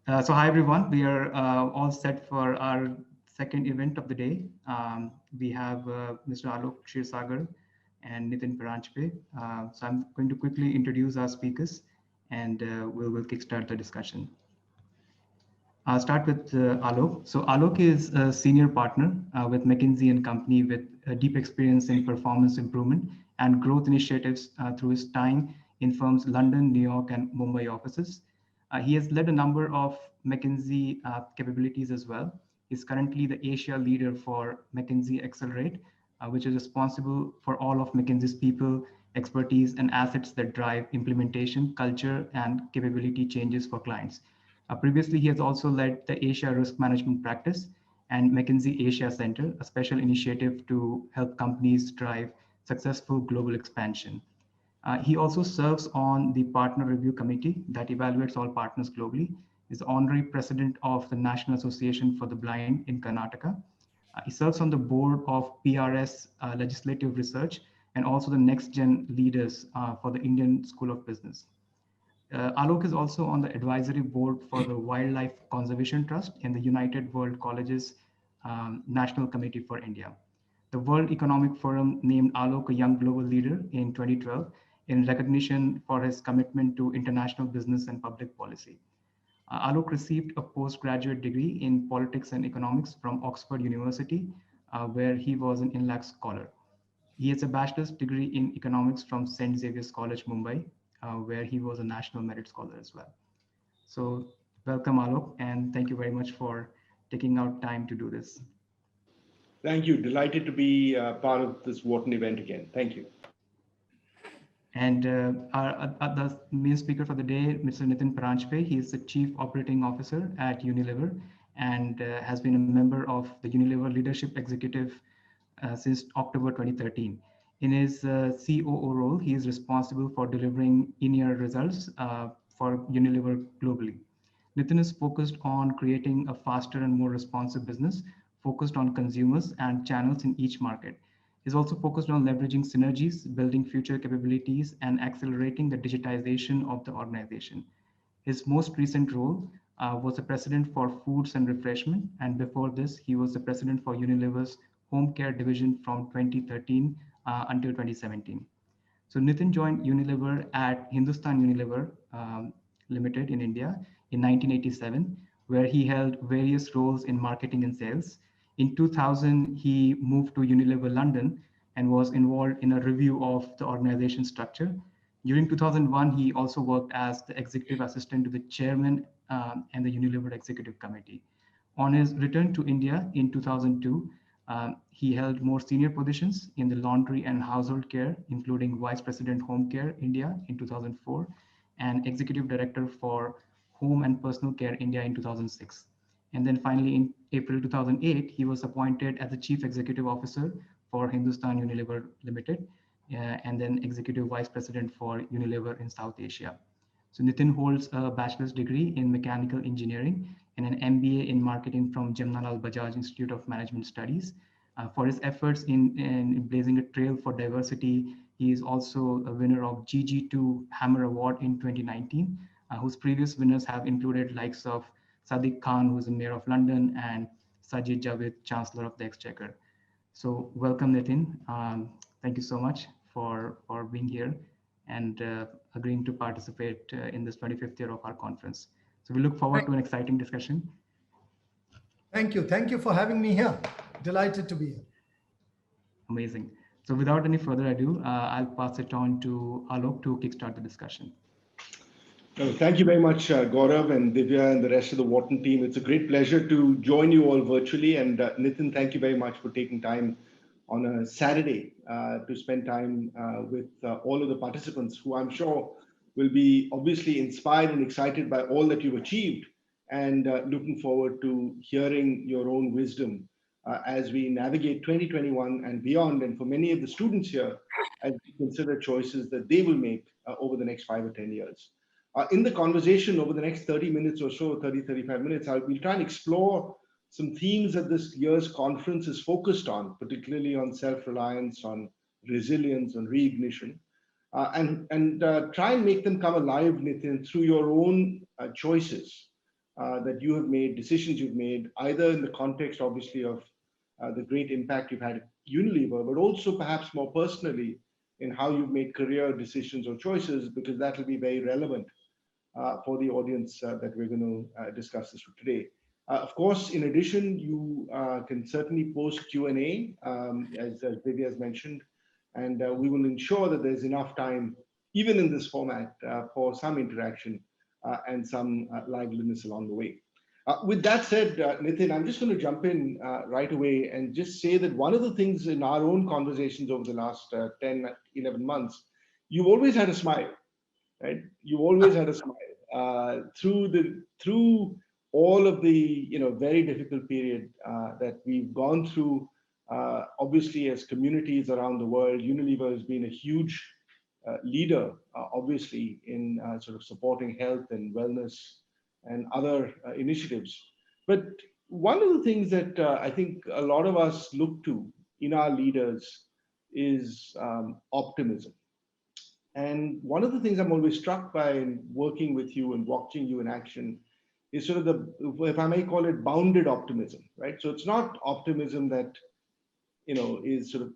So hi everyone, we are all set for our second event of the day. We have Mr. Alok Kshirsagar and Nitin Paranchpe. So I'm going to quickly introduce our speakers and we'll kickstart the discussion. I'll start with Alok. So Alok is a senior partner with McKinsey and Company with deep experience in performance improvement and growth initiatives through his time in firms London, New York, and Mumbai offices. He has led a number of McKinsey capabilities as well. He's currently the Asia leader for McKinsey Accelerate, which is responsible for all of McKinsey's people, expertise, and assets that drive implementation, culture, and capability changes for clients. Previously, he has also led the Asia Risk Management Practice and McKinsey Asia Center, a special initiative to help companies drive successful global expansion. He also serves on the Partner Review Committee that evaluates all partners globally. He's honorary president of the National Association for the Blind in Karnataka. He serves on the board of PRS Legislative Research and also the Next Gen Leaders for the Indian School of Business. Alok is also on the advisory board for the Wildlife Conservation Trust and the United World Colleges National Committee for India. The World Economic Forum named Alok a young global leader in 2012 in recognition for his commitment to international business and public policy. Alok received a postgraduate degree in politics and economics from Oxford University, where he was an Inlac scholar. He has a bachelor's degree in economics from St. Xavier's College, Mumbai, where he was a national merit scholar as well. So welcome, Alok, and thank you very much for taking out time to do this. Thank you. Delighted to be part of this Wharton event again. Thank you. And the main speaker for the day, Mr. Nitin Paranchpe, he is the Chief Operating Officer at Unilever and has been a member of the Unilever Leadership Executive since October 2013. In his COO role, he is responsible for delivering in-year results for Unilever globally. Nitin is focused on creating a faster and more responsive business, focused on consumers and channels in each market. He's also focused on leveraging synergies, building future capabilities, and accelerating the digitization of the organization. His most recent role was the president for foods and refreshment, and before this, he was the president for Unilever's home care division from 2013 until 2017. So Nitin joined Unilever at Hindustan Unilever Limited in India in 1987, where he held various roles in marketing and sales. In 2000, he moved to Unilever London and was involved in a review of the organization structure. During 2001, he also worked as the executive assistant to the chairman and the Unilever Executive Committee. On his return to India in 2002, he held more senior positions in the laundry and household care, including Vice President Home Care India in 2004 and Executive Director for Home and Personal Care India in 2006. And then finally, in April 2008, he was appointed as the Chief Executive Officer for Hindustan Unilever Limited, and then Executive Vice President for Unilever in South Asia. So Nitin holds a bachelor's degree in mechanical engineering and an MBA in marketing from Jamnalal Bajaj Institute of Management Studies. For his efforts in blazing a trail for diversity, he is also a winner of GG2 Hammer Award in 2019, whose previous winners have included likes of Sadiq Khan, who is the mayor of London, and Sajid Javid, Chancellor of the Exchequer. So welcome, Nitin. Thank you so much for being here and agreeing to participate in this 25th year of our conference. So we look forward to an exciting discussion. Thank you. Thank you for having me here. Delighted to be here. Amazing. So without any further ado, I'll pass it on to Alok to kickstart the discussion. Thank you very much, Gaurav and Divya and the rest of the Wharton team. It's a great pleasure to join you all virtually. And Nitin, thank you very much for taking time on a Saturday to spend time with all of the participants who I'm sure will be obviously inspired and excited by all that you've achieved and looking forward to hearing your own wisdom as we navigate 2021 and beyond. And for many of the students here, as we consider choices that they will make over the next 5 or 10 years. In the conversation over the next 30 minutes or so, 35 minutes, we'll try and explore some themes that this year's conference is focused on, particularly on self-reliance, on resilience, on reignition, and try and make them come alive, Nitin, through your own choices that you have made, decisions you've made, either in the context, obviously, of the great impact you've had at Unilever, but also perhaps more personally in how you've made career decisions or choices, because that will be very relevant for the audience that we're going to discuss this with today. Of course, in addition, you can certainly post Q&A, as Divya has mentioned, and we will ensure that there's enough time, even in this format, for some interaction and some liveliness along the way. With that said, Nitin, I'm just going to jump in right away and just say that one of the things in our own conversations over the last 10, 11 months, you've always had a smile, right? You've always had a smile through all of the very difficult period that we've gone through. Obviously, as communities around the world, Unilever has been a huge leader, obviously, in sort of supporting health and wellness and other initiatives. But one of the things that I think a lot of us look to in our leaders is optimism. And one of the things I'm always struck by in working with you and watching you in action is sort of the, if I may call it, bounded optimism, right? So it's not optimism that, is sort of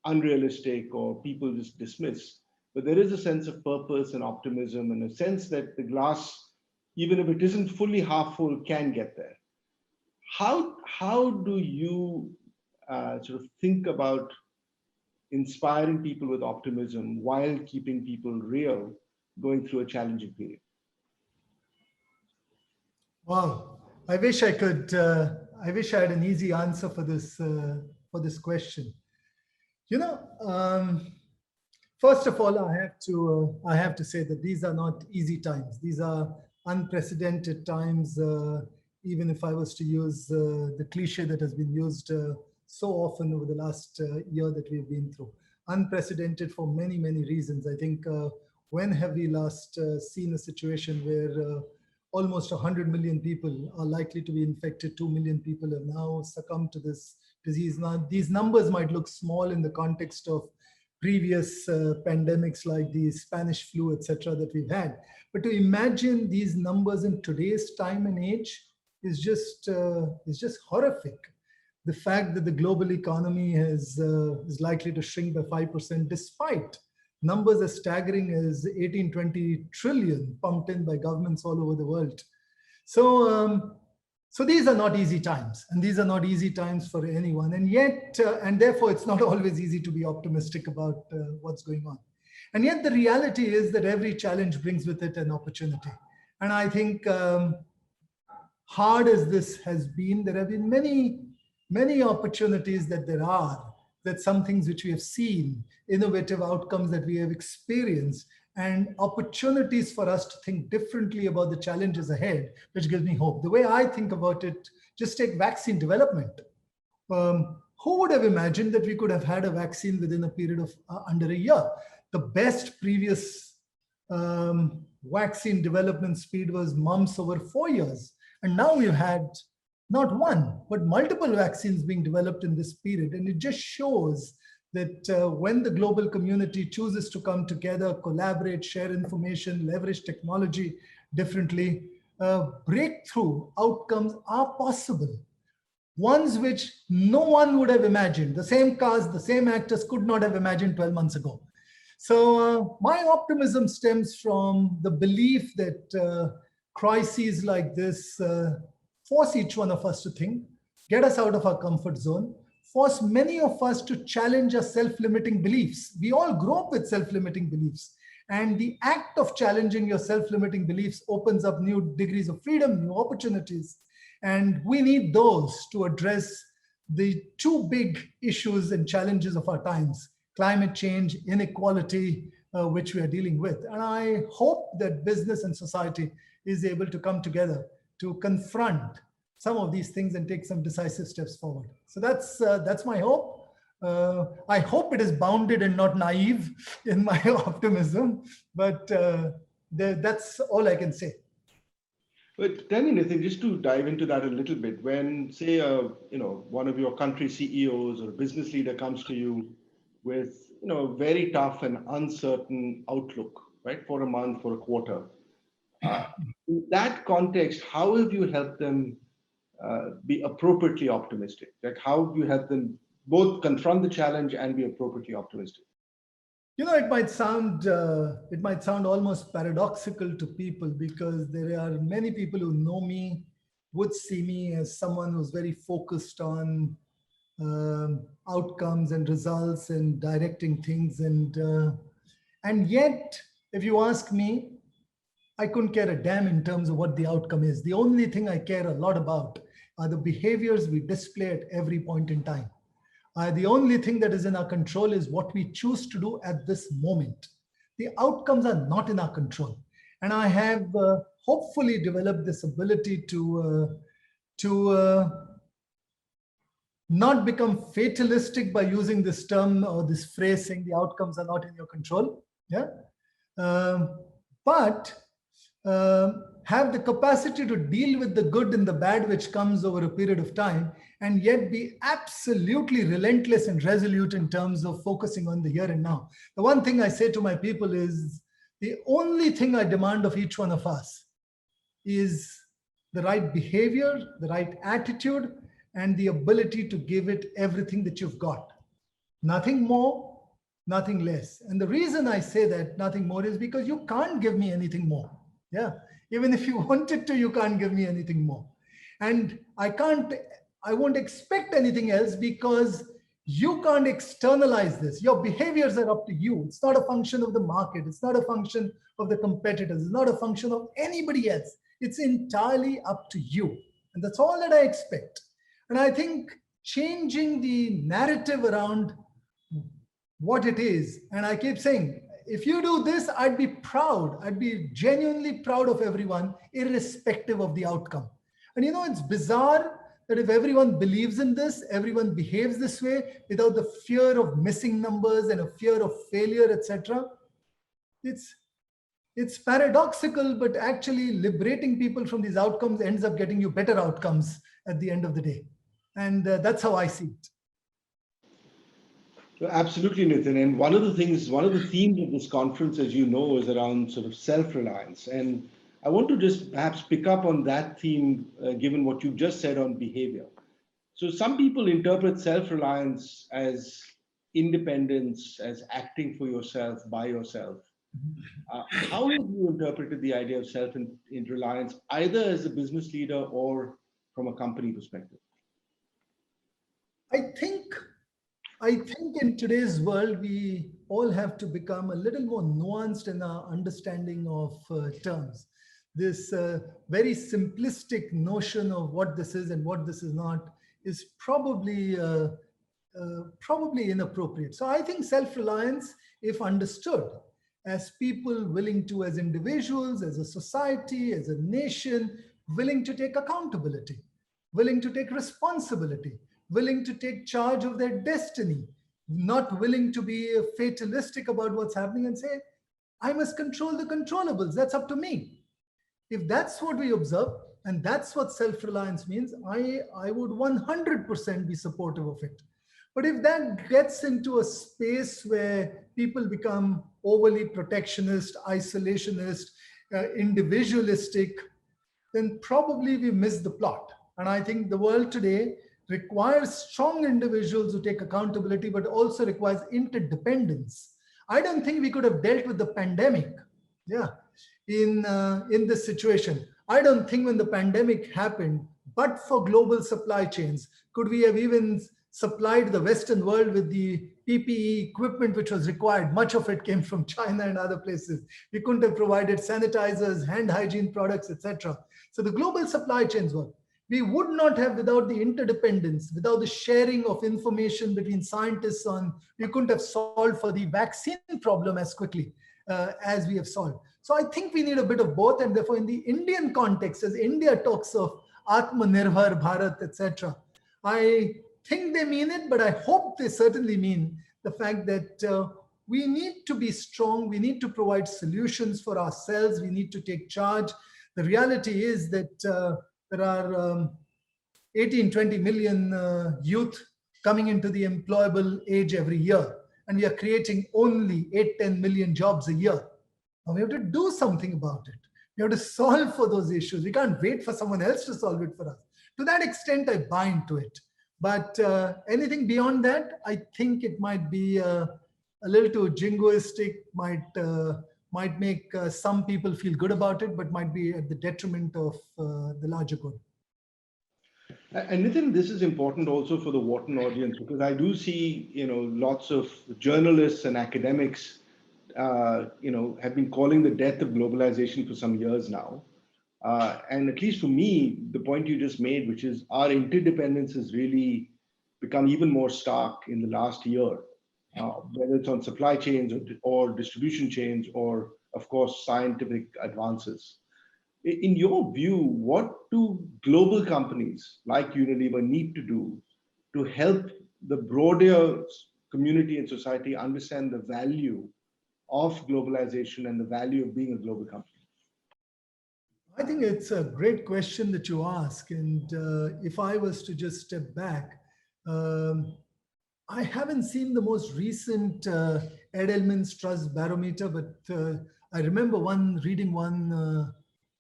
unrealistic or people just dismiss, but there is a sense of purpose and optimism and a sense that the glass, even if it isn't fully half full, can get there. How do you sort of think about inspiring people with optimism while keeping people real going through a challenging period? Wow, I wish I could. I wish I had an easy answer for this question. You know, first of all, I have to say that these are not easy times. These are unprecedented times. Even if I was to use the cliche that has been used so often over the last year that we've been through, unprecedented for many, many reasons. I think when have we last seen a situation where almost 100 million people are likely to be infected? 2 million people have now succumbed to this disease. Now, these numbers might look small in the context of previous pandemics like the Spanish flu, etc., that we've had. But to imagine these numbers in today's time and age is just horrific. The fact that the global economy is likely to shrink by 5%, despite numbers as staggering as 18-20 trillion pumped in by governments all over the world. So these are not easy times, and these are not easy times for anyone. And yet, and therefore, it's not always easy to be optimistic about what's going on. And yet, the reality is that every challenge brings with it an opportunity. And I think, hard as this has been, there have been many opportunities that some things which we have seen, innovative outcomes that we have experienced, and opportunities for us to think differently about the challenges ahead, which gives me hope. The way I think about it, just take vaccine development. Who would have imagined that we could have had a vaccine within a period of under a year? The best previous vaccine development speed was months over 4 years. And now we've had not one, but multiple vaccines being developed in this period. And it just shows that when the global community chooses to come together, collaborate, share information, leverage technology differently, breakthrough outcomes are possible. Ones which no one would have imagined. The same cast, the same actors could not have imagined 12 months ago. So my optimism stems from the belief that crises like this force each one of us to think, get us out of our comfort zone, force many of us to challenge our self-limiting beliefs. We all grow up with self-limiting beliefs. And the act of challenging your self-limiting beliefs opens up new degrees of freedom, new opportunities. And we need those to address the two big issues and challenges of our times: climate change, inequality, which we are dealing with. And I hope that business and society is able to come together to confront some of these things and take some decisive steps forward. So that's my hope. I hope it is bounded and not naive in my optimism, but that's all I can say. But tell me, Nitin, just to dive into that a little bit, when, say, one of your country CEOs or business leader comes to you with, a very tough and uncertain outlook, right, for a month, for a quarter, In that context, how have you helped them be appropriately optimistic? Like how have you helped them both confront the challenge and be appropriately optimistic? It might sound almost paradoxical to people because there are many people who know me would see me as someone who's very focused on outcomes and results and directing things, and yet, if you ask me, I couldn't care a damn in terms of what the outcome is. The only thing I care a lot about are the behaviors we display at every point in time. The only thing that is in our control is what we choose to do at this moment. The outcomes are not in our control. And I have hopefully developed this ability to not become fatalistic by using this term or this phrase saying the outcomes are not in your control. Yeah. But have the capacity to deal with the good and the bad which comes over a period of time, and yet be absolutely relentless and resolute in terms of focusing on the here and now. The one thing I say to my people is the only thing I demand of each one of us is the right behavior, the right attitude, and the ability to give it everything that you've got. Nothing more, nothing less. And the reason I say that nothing more is because you can't give me anything more. Yeah. Even if you wanted to, you can't give me anything more. And I won't expect anything else because you can't externalize this. Your behaviors are up to you. It's not a function of the market. It's not a function of the competitors. It's not a function of anybody else. It's entirely up to you. And that's all that I expect. And I think changing the narrative around what it is, and I keep saying, if you do this, I'd be proud. I'd be genuinely proud of everyone, irrespective of the outcome. And it's bizarre that if everyone believes in this, everyone behaves this way without the fear of missing numbers and a fear of failure, etc. It's paradoxical, but actually liberating people from these outcomes ends up getting you better outcomes at the end of the day. And that's how I see it. Absolutely, Nitin. And one of the themes of this conference, as you know, is around sort of self-reliance. And I want to just perhaps pick up on that theme, given what you've just said on behavior. So some people interpret self-reliance as independence, as acting for yourself, by yourself. How have you interpreted the idea of self-reliance, either as a business leader or from a company perspective? I think in today's world, we all have to become a little more nuanced in our understanding of terms. This very simplistic notion of what this is and what this is not is probably inappropriate. So I think self-reliance, if understood as people willing to, as individuals, as a society, as a nation, willing to take accountability, willing to take responsibility, willing to take charge of their destiny, not willing to be fatalistic about what's happening and say, I must control the controllables. That's up to me. If that's what we observe, and that's what self-reliance means, I would 100% be supportive of it. But if that gets into a space where people become overly protectionist, isolationist, individualistic, then probably we miss the plot. And I think the world today requires strong individuals who take accountability, but also requires interdependence. I don't think we could have dealt with the pandemic, in this situation. I don't think when the pandemic happened, but for global supply chains, could we have even supplied the Western world with the PPE equipment which was required. Much of it came from China and other places. We couldn't have provided sanitizers, hand hygiene products, etc. So the global supply chains work. We would not have without the interdependence, without the sharing of information between scientists on, we couldn't have solved for the vaccine problem as quickly as we have solved. So I think we need a bit of both. And therefore in the Indian context, as India talks of Atmanirbhar Bharat, etc., I think they mean it, but I hope they certainly mean the fact that we need to be strong. We need to provide solutions for ourselves. We need to take charge. The reality is that there are 18, 20 million youth coming into the employable age every year. And we are creating only 8, 10 million jobs a year. Now we have to do something about it. We have to solve for those issues. We can't wait for someone else to solve it for us. To that extent, I buy into it. But anything beyond that, I think it might be a little too jingoistic, might make some people feel good about it, but might be at the detriment of the larger good. And Nitin, this is important also for the Wharton audience, because I do see, lots of journalists and academics, have been calling the death of globalization for some years now. And at least for me, the point you just made, which is our interdependence has really become even more stark in the last year, whether it's on supply chains or distribution chains, or of course, scientific advances. In your view, what do global companies like Unilever need to do to help the broader community and society understand the value of globalization and the value of being a global company? I think it's a great question that you ask. And if I was to just step back, I haven't seen the most recent Edelman's Trust Barometer, but I remember reading one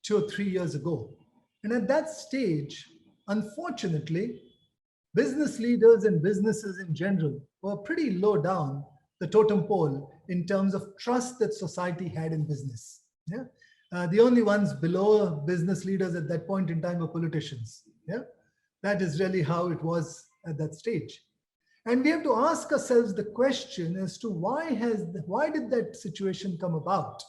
2 or 3 years ago. And at that stage, unfortunately, business leaders and businesses in general were pretty low down the totem pole in terms of trust that society had in business. Yeah. The only ones below business leaders at that point in time were politicians. Yeah. That is really how it was at that stage. And we have to ask ourselves the question as to why did that situation come about?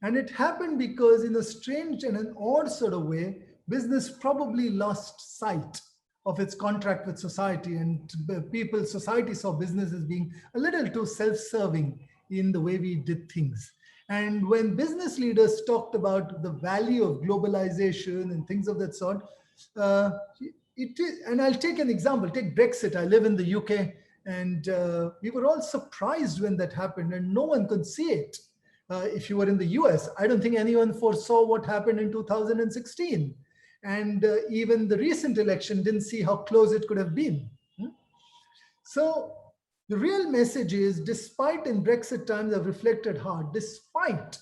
And it happened because in a strange and an odd sort of way, business probably lost sight of its contract with society, and society saw business as being a little too self-serving in the way we did things. And when business leaders talked about the value of globalization and things of that sort, and I'll take an example, take Brexit. I live in the UK, and we were all surprised when that happened, and no one could see it. If you were in the US, I don't think anyone foresaw what happened in 2016. And even the recent election didn't see how close it could have been. So the real message is, despite in Brexit times, I've reflected hard, despite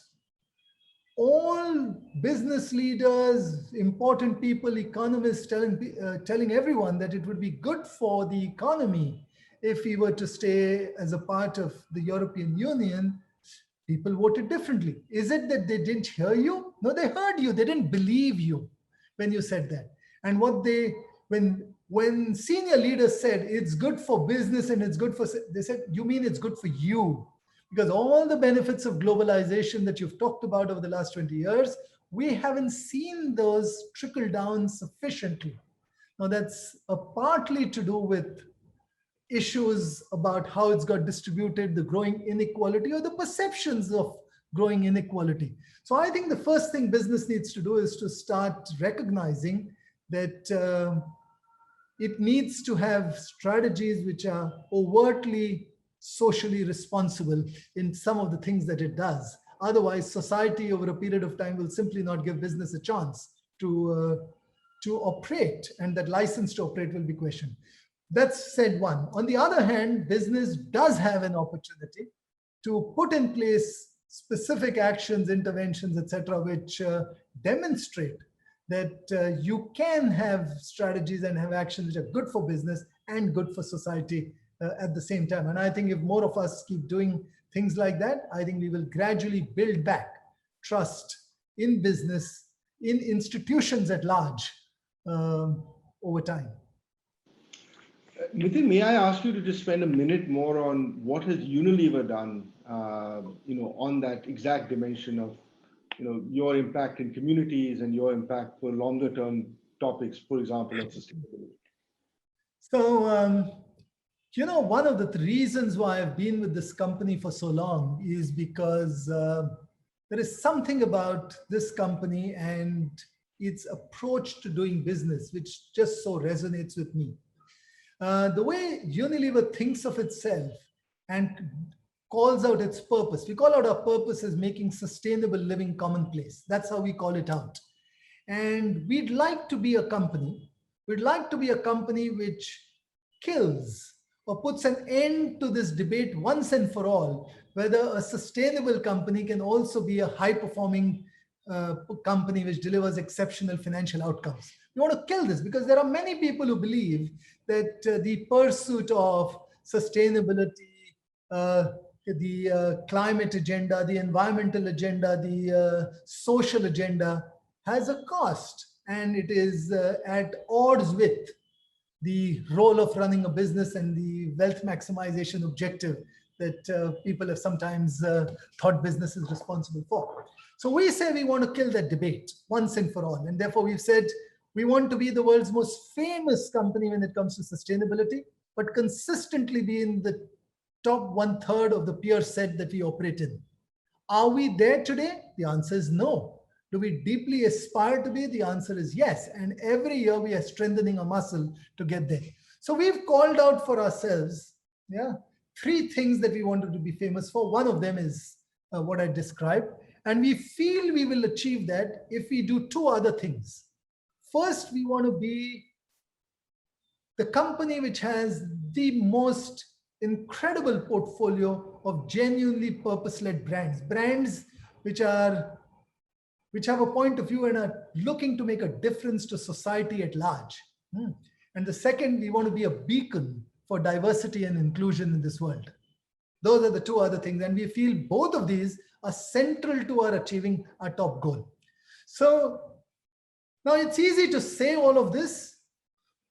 all business leaders, important people, economists telling everyone that it would be good for the economy if we were to stay as a part of the European Union, people voted differently. Is it that they didn't hear you? No, they heard you. They didn't believe you when you said that. And when senior leaders said it's good for business and it's good for, they said, you mean it's good for you? Because all the benefits of globalization that you've talked about over the last 20 years, we haven't seen those trickle down sufficiently. Now that's partly to do with issues about how it's got distributed, the growing inequality or the perceptions of growing inequality. So I think the first thing business needs to do is to start recognizing that it needs to have strategies which are overtly socially responsible in some of the things that it does. Otherwise, society over a period of time will simply not give business a chance to operate, and that license to operate will be questioned. That's said one. On the other hand, business does have an opportunity to put in place specific actions, interventions, etc., which demonstrate that you can have strategies and have actions which are good for business and good for society at the same time. And I think if more of us keep doing things like that, I think we will gradually build back trust in business, in institutions at large over time. Nitin, may I ask you to just spend a minute more on what has Unilever done, on that exact dimension of, your impact in communities and your impact for longer term topics, for example, of sustainability? So, one of the reasons why I've been with this company for so long is because there is something about this company and its approach to doing business, which just so resonates with me. The way Unilever thinks of itself and calls out its purpose. We call out our purpose as making sustainable living commonplace. That's how we call it out. And we'd like to be a company which kills or puts an end to this debate once and for all, whether a sustainable company can also be a high-performing company which delivers exceptional financial outcomes. We want to kill this because there are many people who believe that the pursuit of sustainability, the climate agenda, the environmental agenda, the social agenda has a cost, and it is at odds with the role of running a business and the wealth maximization objective that people have sometimes thought business is responsible for. So we say we want to kill that debate once and for all. And therefore we've said we want to be the world's most famous company when it comes to sustainability, but consistently be in the top 1/3 of the peer set that we operate in. Are we there today? The answer is no. Do we deeply aspire to be? The answer is yes. And every year we are strengthening a muscle to get there. So we've called out for ourselves, 3 things that we wanted to be famous for. One of them is what I described. And we feel we will achieve that if we do 2 other things. First, we want to be the company which has the most incredible portfolio of genuinely purpose-led brands, brands which have a point of view and are looking to make a difference to society at large. And the second, we want to be a beacon for diversity and inclusion in this world. Those are the 2 other things. And we feel both of these are central to our achieving our top goal. So now it's easy to say all of this,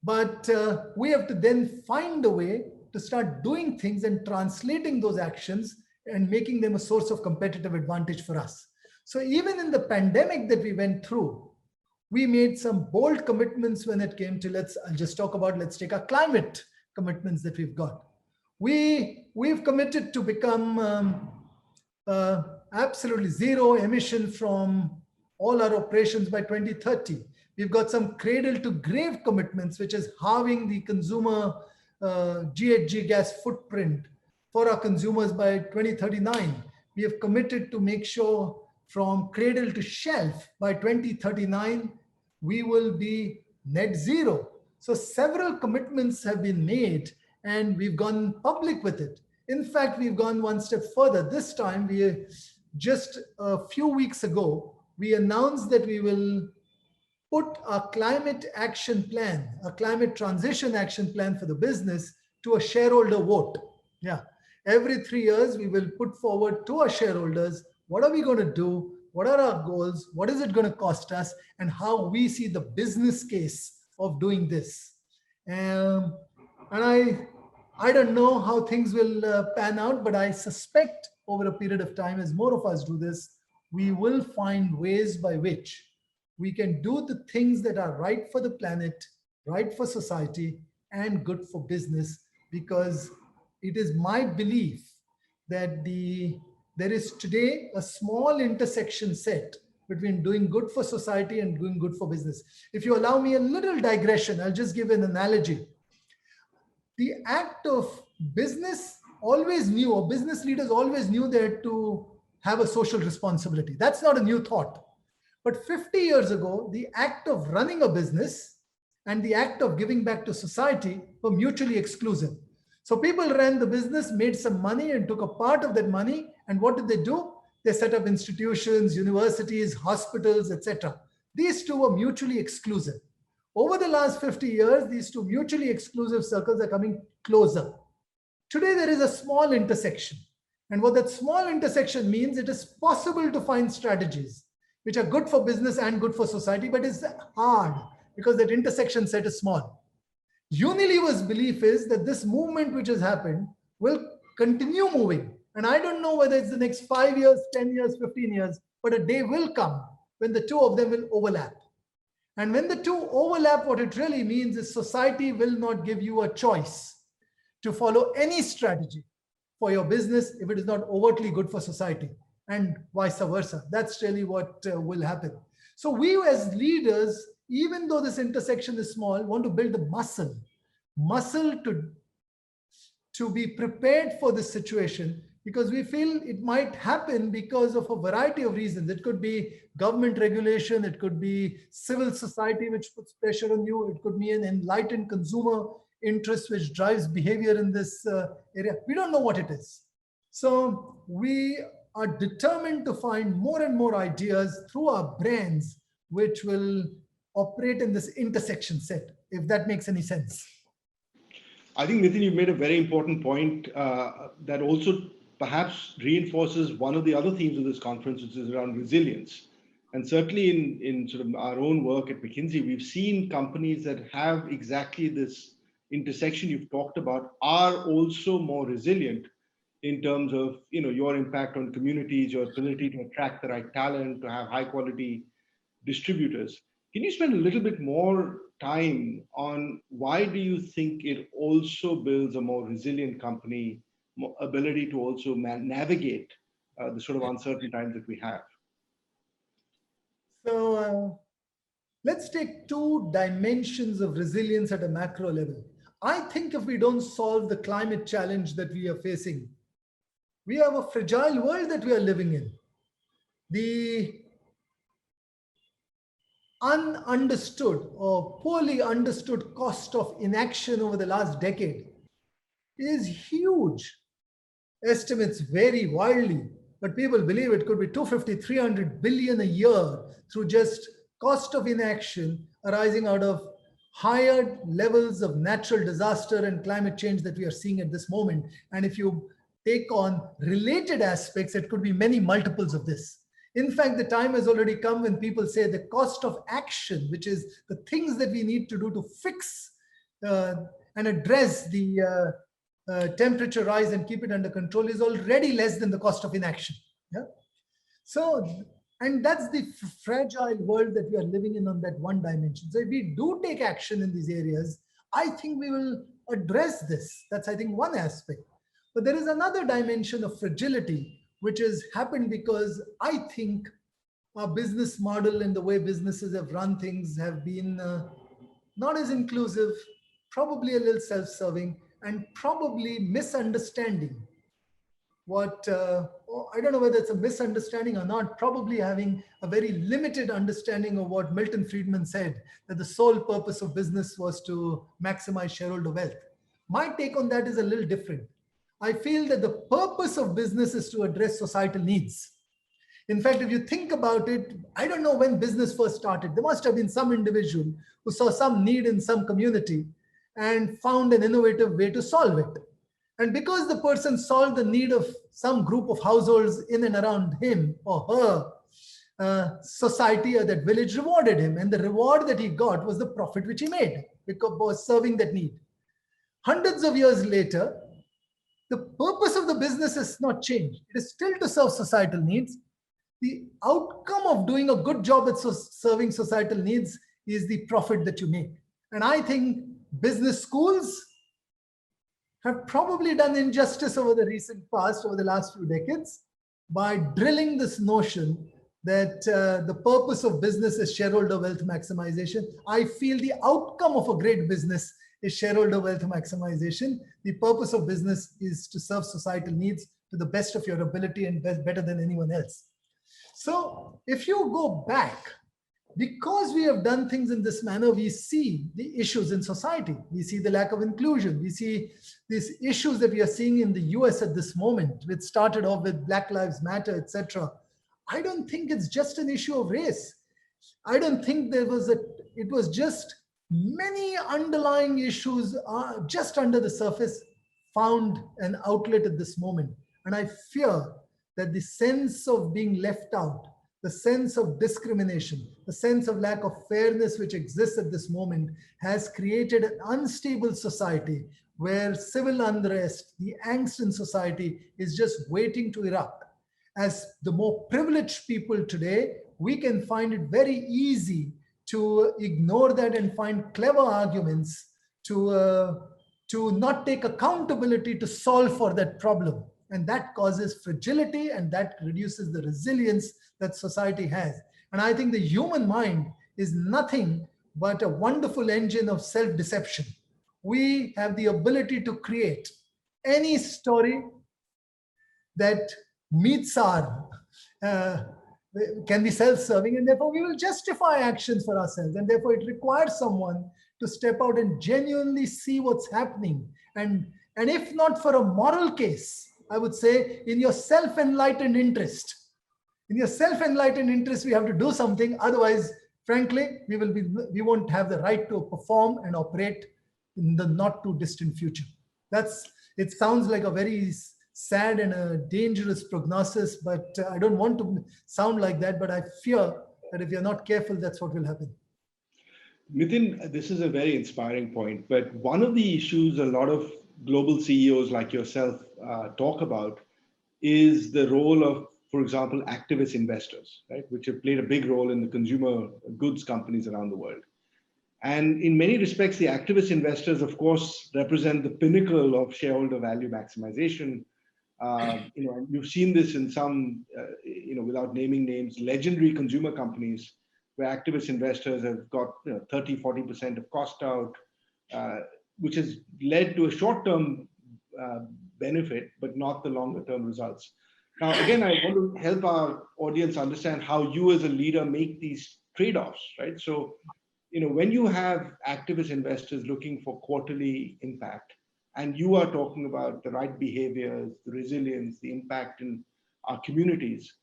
but we have to then find a way to start doing things and translating those actions and making them a source of competitive advantage for us. So even in the pandemic that we went through, we made some bold commitments when it came to, let's take our climate commitments that we've got. We've committed to become absolutely zero emission from all our operations by 2030. We've got some cradle to grave commitments, which is halving the consumer GHG gas footprint for our consumers by 2039. We have committed to make sure from cradle to shelf by 2039, we will be net zero. So several commitments have been made and we've gone public with it. In fact, we've gone one step further. This time, just a few weeks ago, we announced that we will put our climate action plan, a climate transition action plan for the business to a shareholder vote. Every 3 years, we will put forward to our shareholders, what are we going to do? What are our goals? What is it going to cost us? And how we see the business case of doing this. And I don't know how things will pan out, but I suspect over a period of time, as more of us do this, we will find ways by which we can do the things that are right for the planet, right for society, and good for business, because it is my belief that there is today a small intersection set between doing good for society and doing good for business. If you allow me a little digression, I'll just give an analogy. The act of business always knew, or business leaders always knew, they had to have a social responsibility. That's not a new thought. But 50 years ago, the act of running a business and the act of giving back to society were mutually exclusive. So people ran the business, made some money and took a part of that money. And what did they do? They set up institutions, universities, hospitals, etc. These two were mutually exclusive. Over the last 50 years, these two mutually exclusive circles are coming closer. Today, there is a small intersection. And what that small intersection means, it is possible to find strategies which are good for business and good for society, but it's hard because that intersection set is small. Unilever's belief is that this movement which has happened will continue moving. And I don't know whether it's the next 5 years, 10 years, 15 years, but a day will come when the two of them will overlap. And when the two overlap, what it really means is society will not give you a choice to follow any strategy for your business if it is not overtly good for society, and vice versa. That's really what will happen. So we as leaders, even though this intersection is small, want to build a muscle to be prepared for this situation, because we feel it might happen because of a variety of reasons. It could be government regulation, it could be civil society which puts pressure on you, it could be an enlightened consumer interest which drives behavior in this area. We don't know what it is. So we are determined to find more and more ideas through our brains, which will operate in this intersection set, if that makes any sense. I think, Nitin, you made a very important point that also perhaps reinforces one of the other themes of this conference, which is around resilience. And certainly in sort of our own work at McKinsey, we've seen companies that have exactly this intersection you've talked about are also more resilient in terms of, you know, your impact on communities, your ability to attract the right talent, to have high quality distributors. Can you spend a little bit more time on why do you think it also builds a more resilient company, more ability to also navigate the sort of uncertain times that we have? So let's take two dimensions of resilience at a macro level. I think if we don't solve the climate challenge that we are facing, we have a fragile world that we are living in. The ununderstood or poorly understood cost of inaction over the last decade is huge. Estimates vary wildly, but people believe it could be 250, 300 billion a year through just cost of inaction arising out of higher levels of natural disaster and climate change that we are seeing at this moment. And if you take on related aspects, it could be many multiples of this. In fact, the time has already come when people say the cost of action, which is the things that we need to do to fix and address the temperature rise and keep it under control, is already less than the cost of inaction. Yeah. So, and that's the fragile world that we are living in on that one dimension. So if we do take action in these areas, I think we will address this. That's, I think, one aspect. But there is another dimension of fragility, which has happened because I think our business model and the way businesses have run things have been not as inclusive, probably a little self-serving, and probably misunderstanding what, I don't know whether it's a misunderstanding or not, probably having a very limited understanding of what Milton Friedman said, that the sole purpose of business was to maximize shareholder wealth. My take on that is a little different. I feel that the purpose of business is to address societal needs. In fact, if you think about it, I don't know when business first started. There must have been some individual who saw some need in some community and found an innovative way to solve it. And because the person solved the need of some group of households in and around him or her, society or that village rewarded him. And the reward that he got was the profit which he made because was serving that need. Hundreds of years later, the purpose of the business has not changed. It is still to serve societal needs. The outcome of doing a good job at serving societal needs is the profit that you make. And I think business schools have probably done injustice over the recent past, over the last few decades, by drilling this notion that the purpose of business is shareholder wealth maximization. I feel the outcome of a great business is shareholder wealth maximization. The purpose of business is to serve societal needs to the best of your ability and better than anyone else. So if you go back, because we have done things in this manner, we see the issues in society. We see the lack of inclusion. We see these issues that we are seeing in the US at this moment, which started off with Black Lives Matter, etc. I don't think it's just an issue of race. I don't think it was just many underlying issues are just under the surface found an outlet at this moment. And I fear that the sense of being left out, the sense of discrimination, the sense of lack of fairness which exists at this moment has created an unstable society where civil unrest, the angst in society is just waiting to erupt. As the more privileged people today, we can find it very easy to ignore that and find clever arguments to not take accountability to solve for that problem. And that causes fragility and that reduces the resilience that society has. And I think the human mind is nothing but a wonderful engine of self-deception. We have the ability to create any story that meets our, can be self-serving, and therefore we will justify actions for ourselves. And therefore it requires someone to step out and genuinely see what's happening. And if not for a moral case, I would say, in your self-enlightened interest. In your self-enlightened interest, we have to do something. Otherwise, frankly, we won't have the right to perform and operate in the not too distant future. It sounds like a very sad and a dangerous prognosis, but I don't want to sound like that, but I fear that if you're not careful, that's what will happen. Nitin, this is a very inspiring point, but one of the issues a lot of global CEOs like yourself talk about is the role of, for example, activist investors, right, which have played a big role in the consumer goods companies around the world. And in many respects, the activist investors, of course, represent the pinnacle of shareholder value maximization. And you've seen this in some, without naming names, legendary consumer companies where activist investors have got 30, 40% of cost out, which has led to a short-term benefit, but not the longer-term results. Now, again, I want to help our audience understand how you as a leader make these trade-offs, right? So, when you have activist investors looking for quarterly impact, and you are talking about the right behaviors, the resilience, the impact in our communities,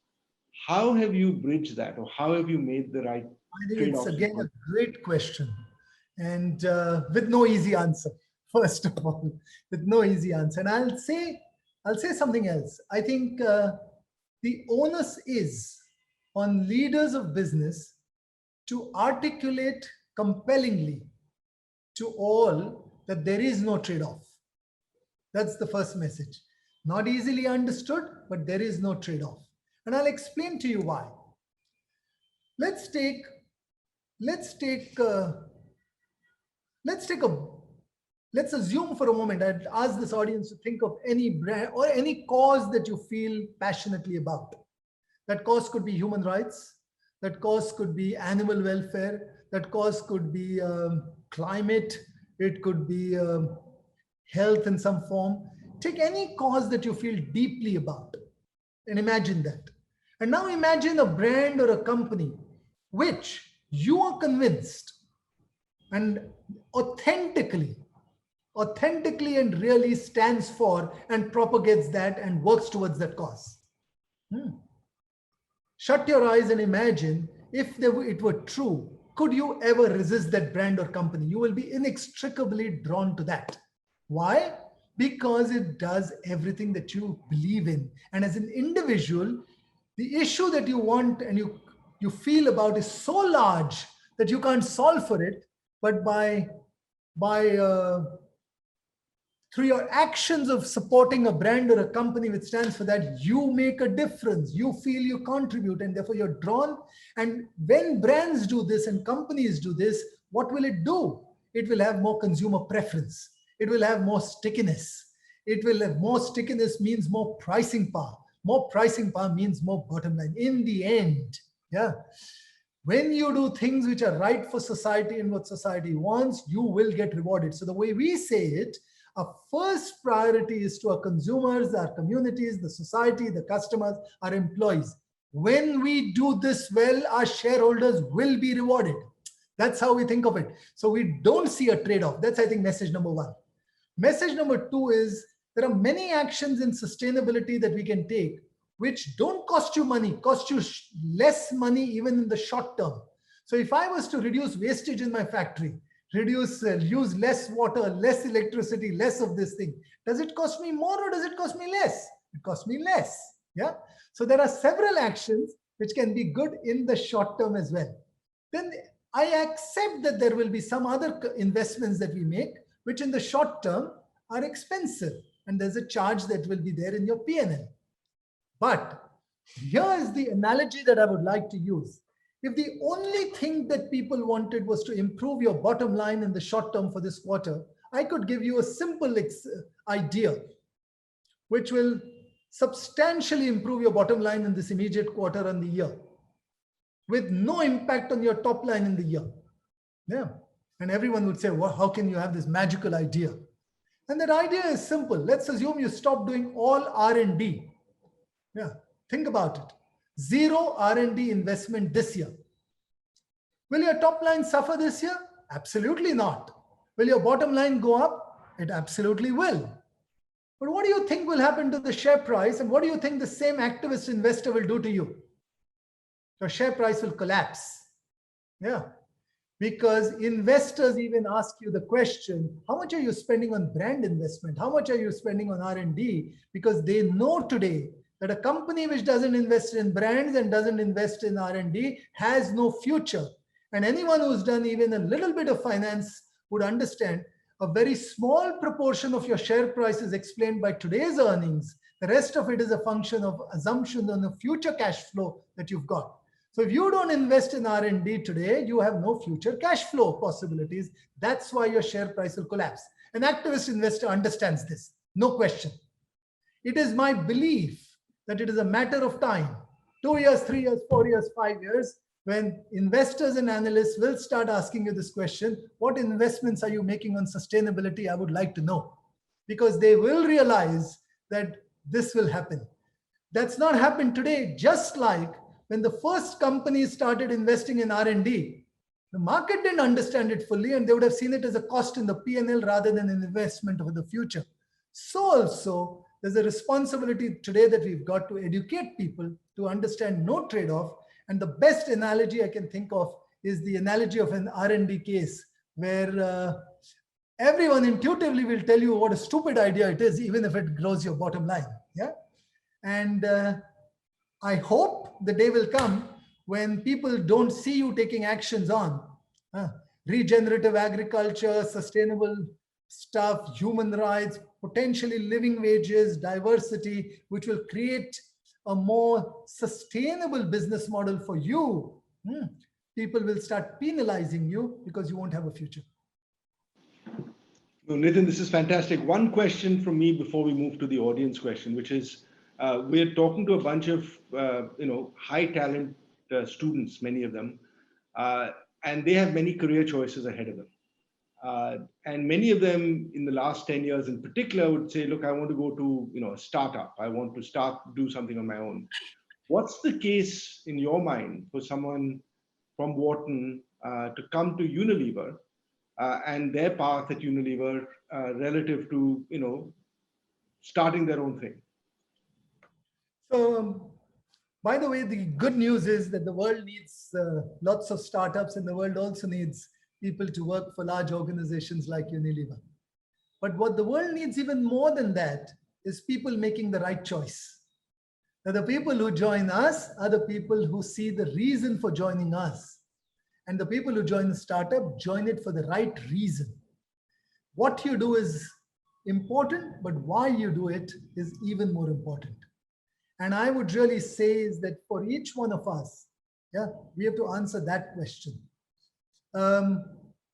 how have you bridged that, or how have you made the right I think trade-offs? it's again a great question, and with no easy answer. First of all, with no easy answer, and I'll say something else. I think the onus is on leaders of business to articulate compellingly to all that there is no trade-off. That's the first message. Not easily understood, but there is no trade-off. And I'll explain to you why. Let's assume for a moment, I'd ask this audience to think of any brand or any cause that you feel passionately about. That cause could be human rights. That cause could be animal welfare. That cause could be climate. It could be health in some form. Take any cause that you feel deeply about and imagine that. And now imagine a brand or a company which you are convinced and authentically and really stands for and propagates that and works towards that cause. Shut your eyes and imagine if it were true. Could you ever resist that brand or company? You will be inextricably drawn to that. Why? Because it does everything that you believe in. And as an individual, the issue that you want and you feel about is so large that you can't solve for it, but through your actions of supporting a brand or a company which stands for that, you make a difference. You feel you contribute, and therefore you're drawn. And when brands do this and companies do this, what will it do? It will have more consumer preference. It will have more stickiness. It will have more stickiness means more pricing power. More pricing power means more bottom line. In the end, when you do things which are right for society and what society wants, you will get rewarded. So the way we say it, our first priority is to our consumers, our communities, the society, the customers, our employees. When we do this well, our shareholders will be rewarded. That's how we think of it. So we don't see a trade-off. That's, I think, message number one. Message number two is there are many actions in sustainability that we can take which don't cost you money, cost you less money even in the short term. So if I was to reduce wastage in my factory, use less water, less electricity, less of this thing, does it cost me more or does it cost me less? It costs me less. So there are several actions which can be good in the short term as well. Then I accept that there will be some other investments that we make which in the short term are expensive, and there's a charge that will be there in your P&L. But here is the analogy that I would like to use. If the only thing that people wanted was to improve your bottom line in the short term for this quarter, I could give you a simple idea which will substantially improve your bottom line in this immediate quarter and the year with no impact on your top line in the year. And everyone would say, well, how can you have this magical idea? And that idea is simple. Let's assume you stop doing all R&D. Think about it. Zero R&D investment this year. Will your top line suffer this year? Absolutely not. Will your bottom line go up? It absolutely will. But what do you think will happen to the share price? And what do you think the same activist investor will do to you? Your share price will collapse. Yeah. Because investors even ask you the question, how much are you spending on brand investment? How much are you spending on R&D? Because they know today that a company which doesn't invest in brands and doesn't invest in R&D has no future. And anyone who's done even a little bit of finance would understand a very small proportion of your share price is explained by today's earnings. The rest of it is a function of assumption on the future cash flow that you've got. So if you don't invest in R&D today, you have no future cash flow possibilities. That's why your share price will collapse. An activist investor understands this, no question. It is my belief that it is a matter of time, 2 years, 3 years, 4 years, 5 years, when investors and analysts will start asking you this question, what investments are you making on sustainability? I would like to know, because they will realize that this will happen. That's not happened today, just like when the first companies started investing in R&D, the market didn't understand it fully and they would have seen it as a cost in the P&L rather than an investment for the future. So also, there's a responsibility today that we've got to educate people to understand no trade-off. And the best analogy I can think of is the analogy of an R&D case where everyone intuitively will tell you what a stupid idea it is, even if it grows your bottom line. Yeah. And I hope the day will come when people don't see you taking actions on regenerative agriculture, sustainable stuff, human rights, potentially living wages, diversity, which will create a more sustainable business model for you. People will start penalizing you because you won't have a future. No, Nitin, this is fantastic. One question from me before we move to the audience question, which is, we're talking to a bunch of high talent students, many of them, and they have many career choices ahead of them. And many of them in the last 10 years in particular would say, look, I want to go to a startup. I want to do something on my own. What's the case in your mind for someone from Wharton to come to Unilever and their path at Unilever relative to starting their own thing? So, by the way, the good news is that the world needs lots of startups, and the world also needs people to work for large organizations like Unilever. But what the world needs even more than that is people making the right choice. Now, the people who join us are the people who see the reason for joining us. And the people who join the startup join it for the right reason. What you do is important, but why you do it is even more important. And I would really say is that for each one of us, we have to answer that question.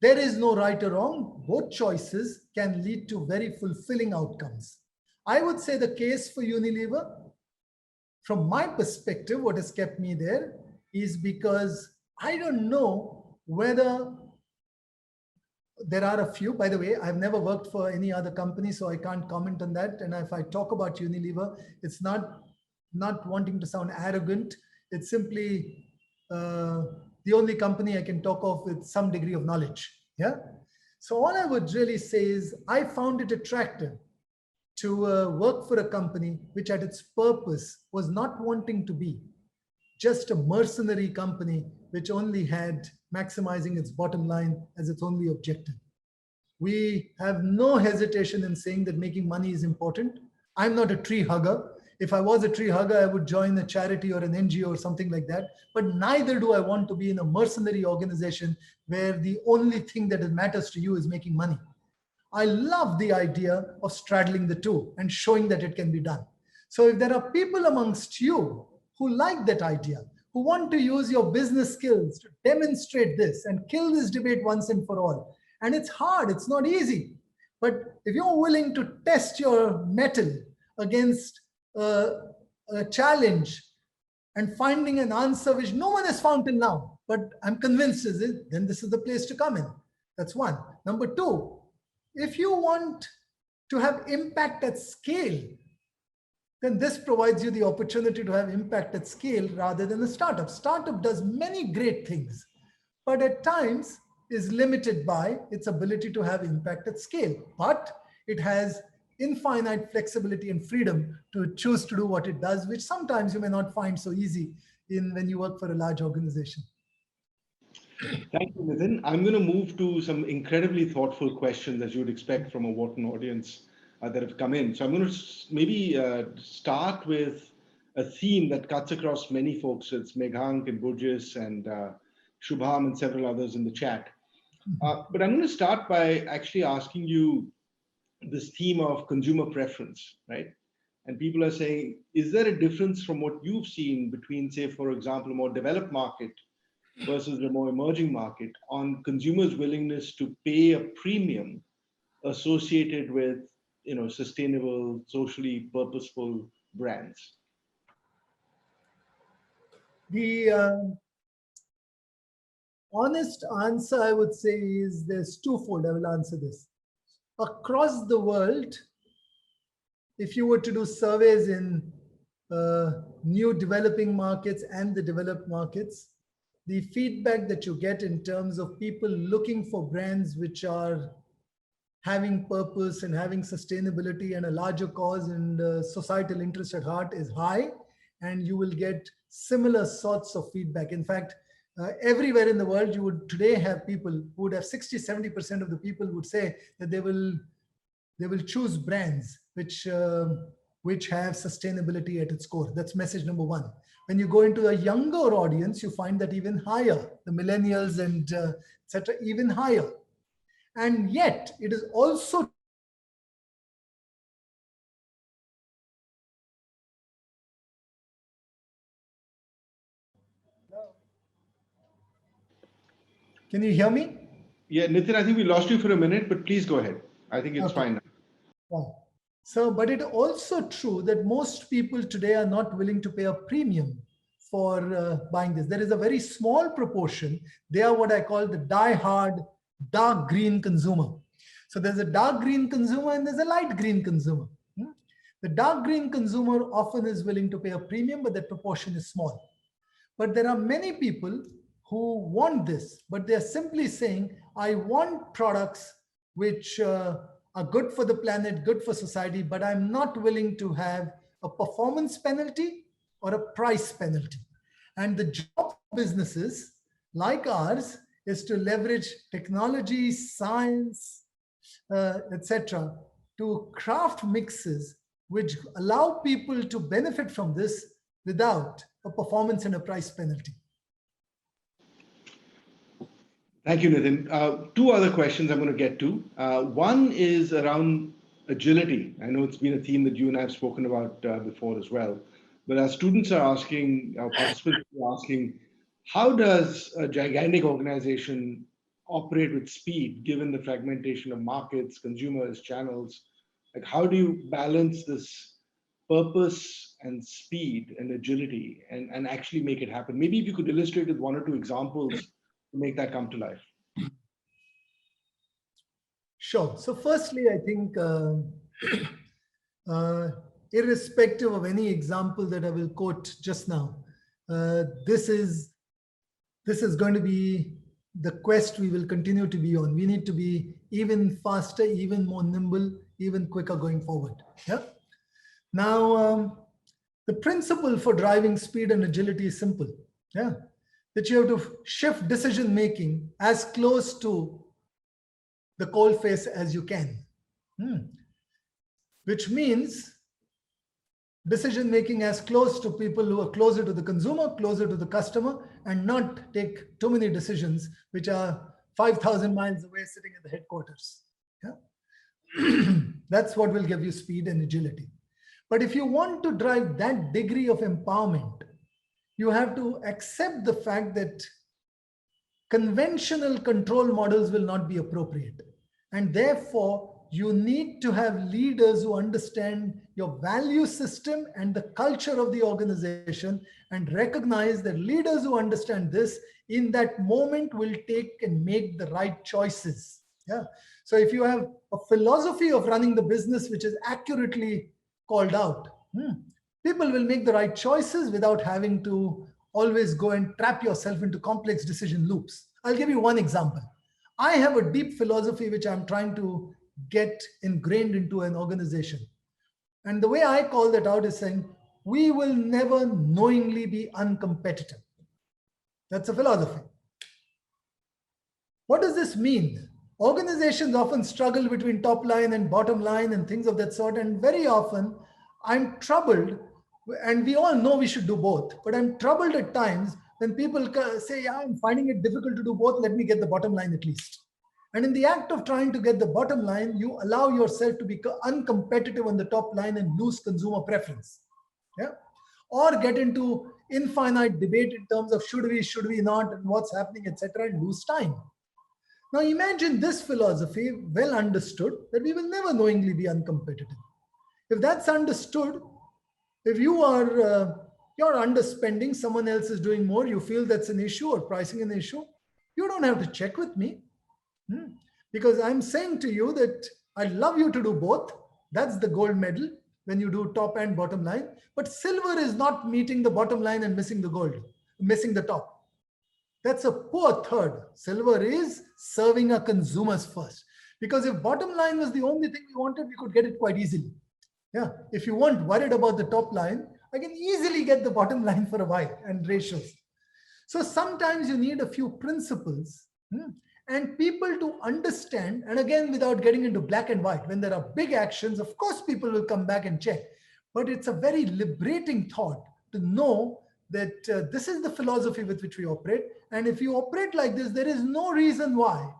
There is no right or wrong. Both choices can lead to very fulfilling outcomes. I would say the case for Unilever, from my perspective, what has kept me there is because I don't know whether there are a few. By the way, I've never worked for any other company, so I can't comment on that. And if I talk about Unilever, it's not wanting to sound arrogant. It's simply the only company I can talk of with some degree of knowledge. Yeah. So all I would really say is I found it attractive to work for a company which at its purpose was not wanting to be just a mercenary company which only had maximizing its bottom line as its only objective. We have no hesitation in saying that making money is important. I'm not a tree hugger. If I was a tree hugger, I would join a charity or an NGO or something like that. But neither do I want to be in a mercenary organization where the only thing that matters to you is making money. I love the idea of straddling the two and showing that it can be done. So if there are people amongst you who like that idea, who want to use your business skills to demonstrate this and kill this debate once and for all, and it's hard, it's not easy. But if you're willing to test your mettle against a challenge and finding an answer which no one has found till now, but I'm convinced is it, then this is the place to come in. That's one. Number two, if you want to have impact at scale, then this provides you the opportunity to have impact at scale rather than a startup. Startup does many great things, but at times is limited by its ability to have impact at scale. But it has infinite flexibility and freedom to choose to do what it does, which sometimes you may not find so easy when you work for a large organization. Thank you, Nitin. I'm going to move to some incredibly thoughtful questions, as you would expect from a Wharton audience that have come in. So I'm going to maybe start with a theme that cuts across many folks. It's Meghank and Burgess and Shubham and several others in the chat. But I'm going to start by actually asking you this theme of consumer preference, right? And people are saying, is there a difference from what you've seen between, say, for example, a more developed market versus a more emerging market on consumers' willingness to pay a premium associated with, sustainable, socially purposeful brands? The honest answer, I would say, is there's twofold. I will answer this. Across the world, if you were to do surveys in new developing markets and the developed markets, the feedback that you get in terms of people looking for brands which are having purpose and having sustainability and a larger cause and societal interest at heart is high, and you will get similar sorts of feedback. In fact, everywhere in the world, you would today have people who would have 60-70% of the people would say that they will choose brands which have sustainability at its core. That's message number one. When you go into a younger audience, you find that even higher, the millennials and etc., even higher. And yet, it is also Can you hear me? Yeah, Nitin, I think we lost you for a minute, but please go ahead. I think it's fine now. Yeah. So, but it's also true that most people today are not willing to pay a premium for buying this. There is a very small proportion. They are what I call the die-hard dark green consumer. So there's a dark green consumer and there's a light green consumer. The dark green consumer often is willing to pay a premium, but that proportion is small. But there are many people who want this, but they're simply saying, I want products which are good for the planet, good for society, but I'm not willing to have a performance penalty or a price penalty. And the job of businesses like ours is to leverage technology, science, etc., to craft mixes which allow people to benefit from this without a performance and a price penalty. Thank you, Nitin. Two other questions I'm going to get to. One is around agility. I know it's been a theme that you and I have spoken about before as well. But our students are asking, our participants are asking, how does a gigantic organization operate with speed, given the fragmentation of markets, consumers, channels? Like, how do you balance this purpose and speed and agility and actually make it happen? Maybe if you could illustrate with one or two examples to make that come to life. Sure. So firstly, I think irrespective of any example that I will quote just now, this is going to be the quest we will continue to be on. We need to be even faster, even more nimble, even quicker going forward. Yeah. Now, the principle for driving speed and agility is simple. Yeah. That you have to shift decision making as close to the coal face as you can, which means decision making as close to people who are closer to the consumer, closer to the customer, and not take too many decisions which are 5,000 miles away sitting at the headquarters. Yeah? That's what will give you speed and agility. But if you want to drive that degree of empowerment, you have to accept the fact that conventional control models will not be appropriate. And therefore, you need to have leaders who understand your value system and the culture of the organization and recognize that leaders who understand this in that moment will take and make the right choices. Yeah. So if you have a philosophy of running the business which is accurately called out, people will make the right choices without having to always go and trap yourself into complex decision loops. I'll give you one example. I have a deep philosophy which I'm trying to get ingrained into an organization. And the way I call that out is saying, we will never knowingly be uncompetitive. That's a philosophy. What does this mean? Organizations often struggle between top line and bottom line and things of that sort. And very often I'm troubled, and we all know we should do both, but I'm troubled at times when people say, yeah, I'm finding it difficult to do both. Let me get the bottom line at least. And in the act of trying to get the bottom line, you allow yourself to be uncompetitive on the top line and lose consumer preference. Yeah. Or get into infinite debate in terms of should we not, and what's happening, etc., and lose time. Now imagine this philosophy well understood, that we will never knowingly be uncompetitive. If that's understood, if you are you're underspending, someone else is doing more, you feel that's an issue or pricing an issue, you don't have to check with me. Because I'm saying to you that I'd love you to do both. That's the gold medal when you do top and bottom line. But silver is not meeting the bottom line and missing the gold, missing the top. That's a poor third. Silver is serving our consumers first. Because if bottom line was the only thing we wanted, we could get it quite easily. Yeah. If you weren't worried about the top line, I can easily get the bottom line for a while and ratios. So sometimes you need a few principles and people to understand. And again, without getting into black and white, when there are big actions, of course, people will come back and check. But it's a very liberating thought to know that this is the philosophy with which we operate. And if you operate like this, there is no reason why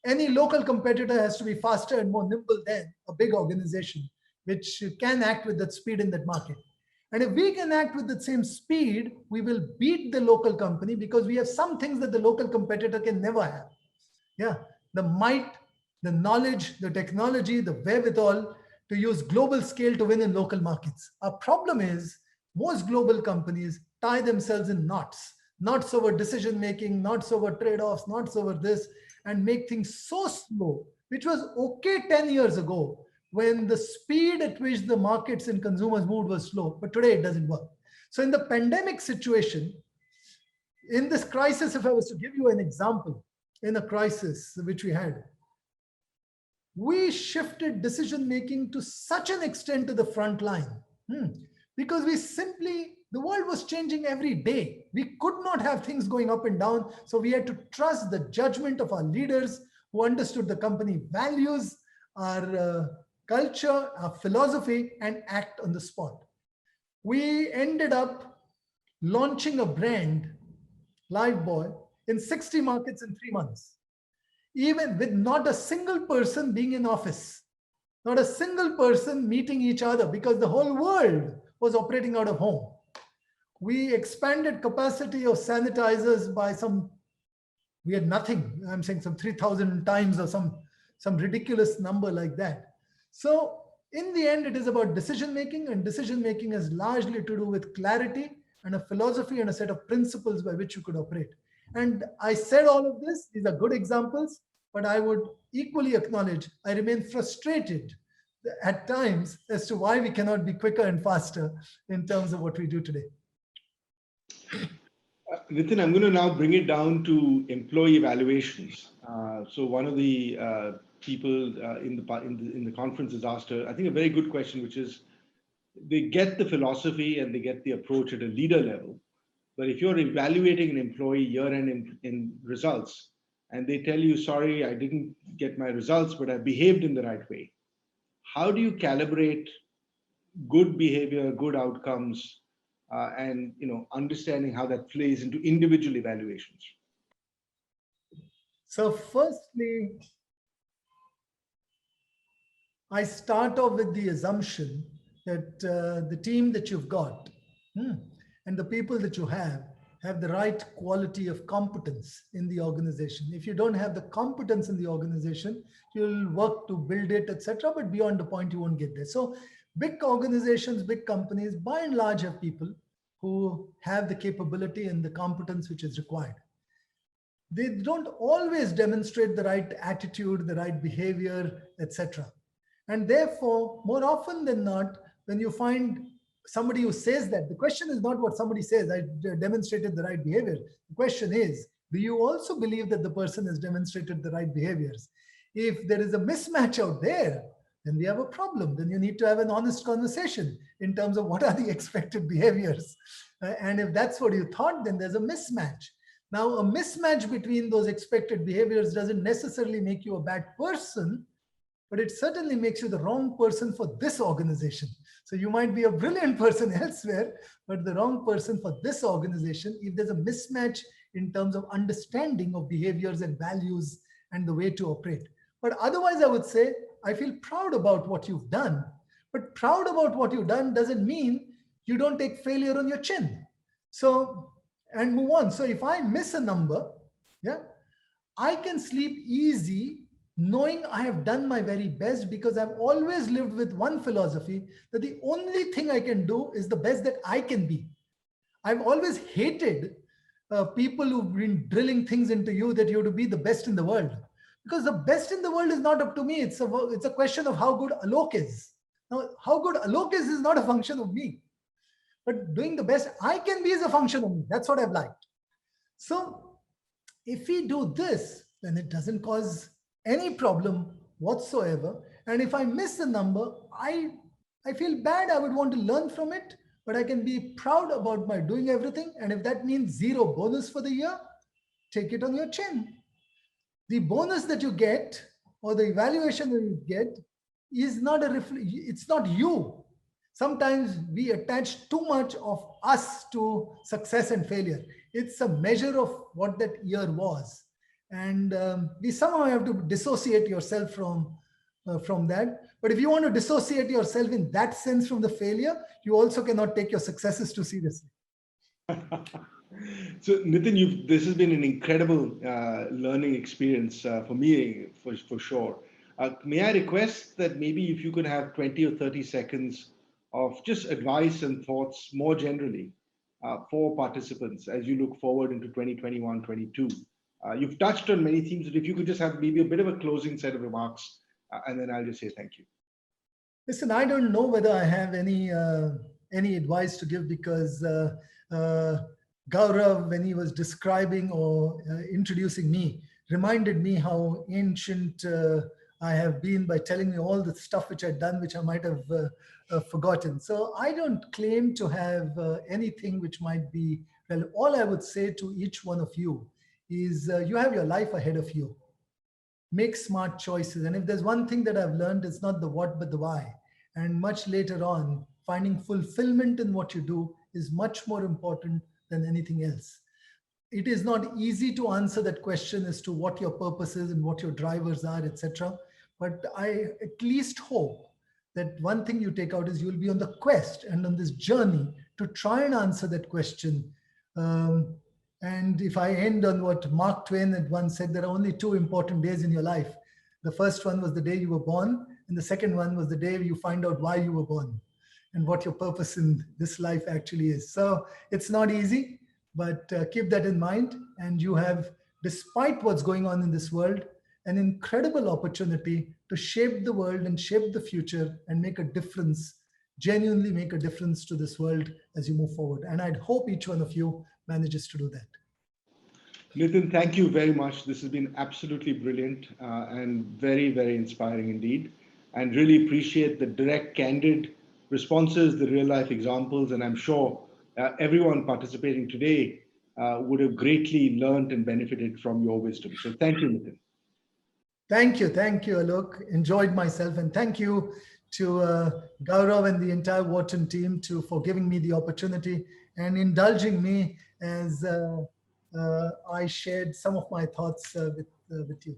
any local competitor has to be faster and more nimble than a big organization, which can act with that speed in that market. And if we can act with the same speed, we will beat the local company because we have some things that the local competitor can never have. Yeah, the might, the knowledge, the technology, the wherewithal to use global scale to win in local markets. Our problem is most global companies tie themselves in knots over decision-making, knots over trade-offs, knots over this, and make things so slow, which was okay 10 years ago when the speed at which the markets and consumers moved was slow, but today it doesn't work. So in the pandemic situation, in this crisis, if I was to give you an example, in a crisis which we had, we shifted decision-making to such an extent to the front line because the world was changing every day. We could not have things going up and down. So we had to trust the judgment of our leaders who understood the company values, our culture, our philosophy, and act on the spot. We ended up launching a brand, Lifebuoy, in 60 markets in 3 months, even with not a single person being in office, not a single person meeting each other because the whole world was operating out of home. We expanded capacity of sanitizers by we had nothing, I'm saying some 3,000 times or some ridiculous number like that. So in the end, it is about decision-making, and decision-making is largely to do with clarity and a philosophy and a set of principles by which you could operate. And I said all of this, these are good examples, but I would equally acknowledge I remain frustrated at times as to why we cannot be quicker and faster in terms of what we do today. Nitin, I'm going to now bring it down to employee evaluations. So one of the people in the conference has asked, I think, a very good question, which is, they get the philosophy and they get the approach at a leader level. But if you're evaluating an employee year-end in results, and they tell you, sorry, I didn't get my results, but I behaved in the right way, how do you calibrate good behavior, good outcomes, and understanding how that plays into individual evaluations? So firstly, I start off with the assumption that the team that you've got and the people that you have the right quality of competence in the organization. If you don't have the competence in the organization, you'll work to build it, etc. But beyond the point, you won't get there. So big organizations, big companies, by and large, have people who have the capability and the competence which is required. They don't always demonstrate the right attitude, the right behavior, etc. And therefore, more often than not, when you find somebody who says that, the question is not what somebody says, I demonstrated the right behavior. The question is, do you also believe that the person has demonstrated the right behaviors? If there is a mismatch out there, then we have a problem. Then you need to have an honest conversation in terms of what are the expected behaviors. And if that's what you thought, then there's a mismatch. Now, a mismatch between those expected behaviors doesn't necessarily make you a bad person, but it certainly makes you the wrong person for this organization. So you might be a brilliant person elsewhere, but the wrong person for this organization if there's a mismatch in terms of understanding of behaviors and values and the way to operate. But otherwise, I would say, I feel proud about what you've done. But proud about what you've done doesn't mean you don't take failure on your chin. So, and move on. So if I miss a number, yeah, I can sleep easy knowing I have done my very best, because I've always lived with one philosophy that the only thing I can do is the best that I can be. I've always hated people who've been drilling things into you that you have to be the best in the world. Because the best in the world is not up to me. It's a question of how good Alok is. Now, how good Alok is not a function of me. But doing the best I can be is a function of me. That's what I've liked. So if we do this, then it doesn't cause any problem whatsoever. And if I miss the number, I feel bad. I would want to learn from it, but I can be proud about my doing everything. And if that means 0 bonus for the year, take it on your chin. The bonus that you get or the evaluation that you get is not it's not you. Sometimes we attach too much of us to success and failure. It's a measure of what that year was. And we somehow have to dissociate yourself from that. But if you want to dissociate yourself in that sense from the failure, you also cannot take your successes too seriously. So Nitin, this has been an incredible learning experience for me, for sure. May I request that maybe if you could have 20 or 30 seconds of just advice and thoughts more generally for participants as you look forward into 2021, 22. You've touched on many themes, but if you could just have maybe a bit of a closing set of remarks, and then I'll just say thank you. Listen, I don't know whether I have any advice to give, because Gaurav, when he was describing or introducing me, reminded me how ancient I have been by telling me all the stuff which I'd done, which I might have forgotten. So I don't claim to have anything which might be, well, all I would say to each one of you is you have your life ahead of you. Make smart choices. And if there's one thing that I've learned, it's not the what, but the why. And much later on, finding fulfillment in what you do is much more important than anything else. It is not easy to answer that question as to what your purpose is and what your drivers are, etc. But I at least hope that one thing you take out is you'll be on the quest and on this journey to try and answer that question. And if I end on what Mark Twain had once said, there are only 2 important days in your life. The first one was the day you were born, and the second one was the day you find out why you were born and what your purpose in this life actually is. So it's not easy, but keep that in mind. And you have, despite what's going on in this world, an incredible opportunity to shape the world and shape the future and make a difference, genuinely make a difference to this world as you move forward. And I'd hope each one of you manages to do that. Nitin, thank you very much. This has been absolutely brilliant and very, very inspiring indeed. And really appreciate the direct, candid responses, the real life examples. And I'm sure everyone participating today would have greatly learned and benefited from your wisdom. So thank you, Nitin. Thank you, Alok. Enjoyed myself, and thank you to Gaurav and the entire Wharton team for giving me the opportunity and indulging me as I shared some of my thoughts with you.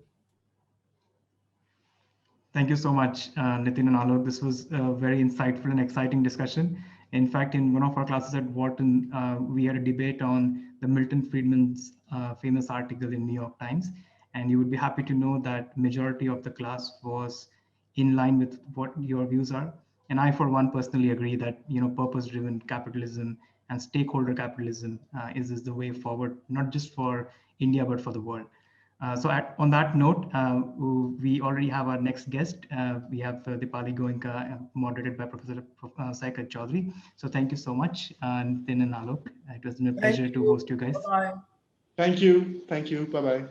Thank you so much, Nitin and Alok. This was a very insightful and exciting discussion. In fact, in one of our classes at Wharton, we had a debate on the Milton Friedman's famous article in New York Times. And you would be happy to know that majority of the class was in line with what your views are. And I, for one, personally agree that purpose-driven capitalism and stakeholder capitalism is the way forward, not just for India, but for the world. So on that note, we already have our next guest. We have Dipali Goenka, moderated by Professor Saikat Chaudhary. So thank you so much, Nitin and Alok. It was a pleasure to host you guys. Bye-bye. Thank you. Thank you. Bye-bye.